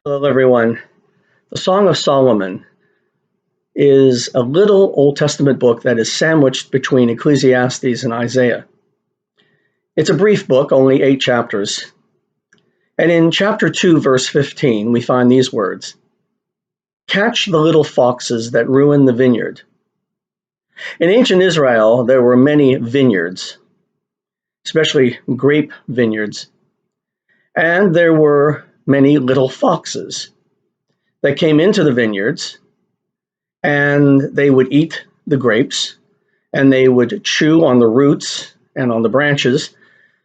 Hello, everyone. The Song of Solomon is a little Old Testament book that is sandwiched between Ecclesiastes and Isaiah. It's a brief book, only 8 chapters. And in chapter 2, verse 15, we find these words: "Catch the little foxes that ruin the vineyard." In ancient Israel, there were many vineyards, especially grape vineyards. And there were many little foxes that came into the vineyards, and they would eat the grapes, and they would chew on the roots and on the branches,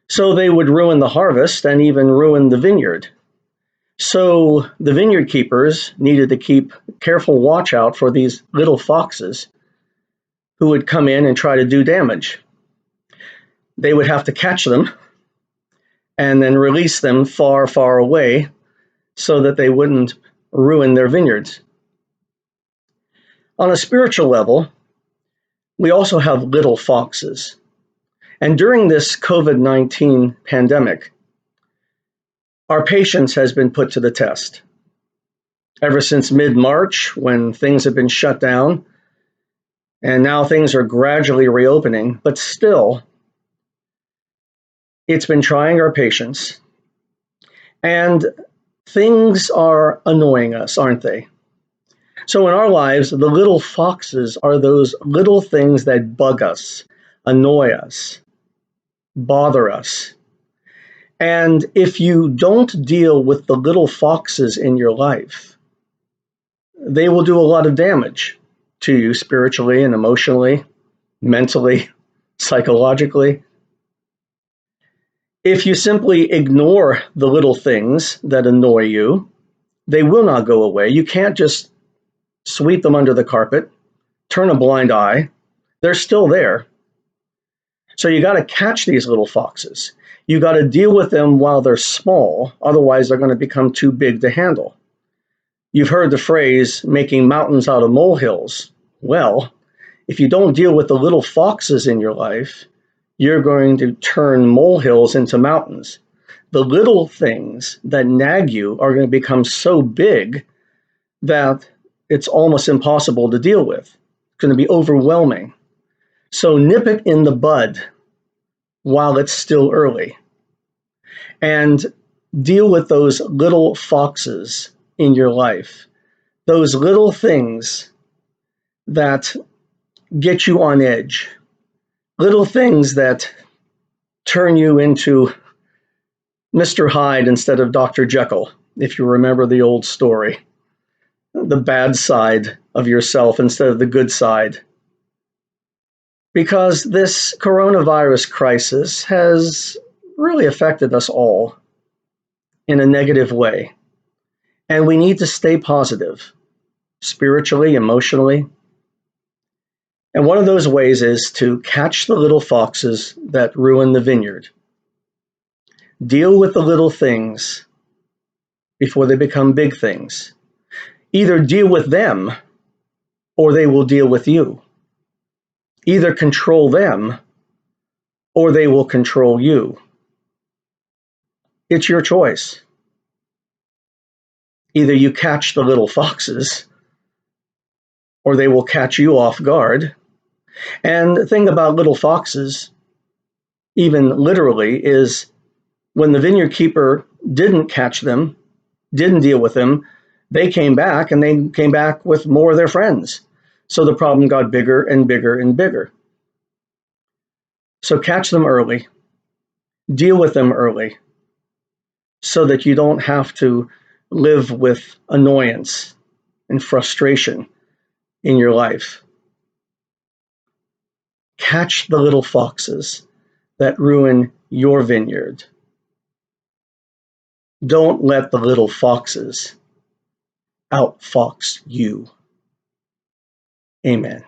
so they would ruin the harvest and even ruin the vineyard. So the vineyard keepers needed to keep careful watch out for these little foxes who would come in and try to do damage. They would have to catch them and then release them far, far away so that they wouldn't ruin their vineyards. On a spiritual level, we also have little foxes. And during this COVID-19 pandemic, our patience has been put to the test. Ever since mid-March, when things have been shut down, and now things are gradually reopening, but still, it's been trying our patience. And things are annoying us, aren't they? So in our lives, the little foxes are those little things that bug us, annoy us, bother us. And if you don't deal with the little foxes in your life, they will do a lot of damage to you spiritually and emotionally, mentally, psychologically. If you simply ignore the little things that annoy you, they will not go away. You can't just sweep them under the carpet, turn a blind eye. They're still there. So you got to catch these little foxes. You got to deal with them while they're small, otherwise they're going to become too big to handle. You've heard the phrase, making mountains out of molehills. Well, if you don't deal with the little foxes in your life, you're going to turn molehills into mountains. The little things that nag you are going to become so big that it's almost impossible to deal with. It's going to be overwhelming. So nip it in the bud while it's still early, and deal with those little foxes in your life, those little things that get you on edge, little things that turn you into Mr. Hyde instead of Dr. Jekyll, if you remember the old story, the bad side of yourself instead of the good side. Because this coronavirus crisis has really affected us all in a negative way. And we need to stay positive, spiritually, emotionally. And one of those ways is to catch the little foxes that ruin the vineyard. Deal with the little things before they become big things. Either deal with them or they will deal with you. Either control them or they will control you. It's your choice. Either you catch the little foxes or they will catch you off guard. And the thing about little foxes, even literally, is when the vineyard keeper didn't catch them, didn't deal with them, they came back, and they came back with more of their friends. So the problem got bigger and bigger and bigger. So catch them early, deal with them early, so that you don't have to live with annoyance and frustration in your life. Catch the little foxes that ruin your vineyard. Don't let the little foxes outfox you. Amen.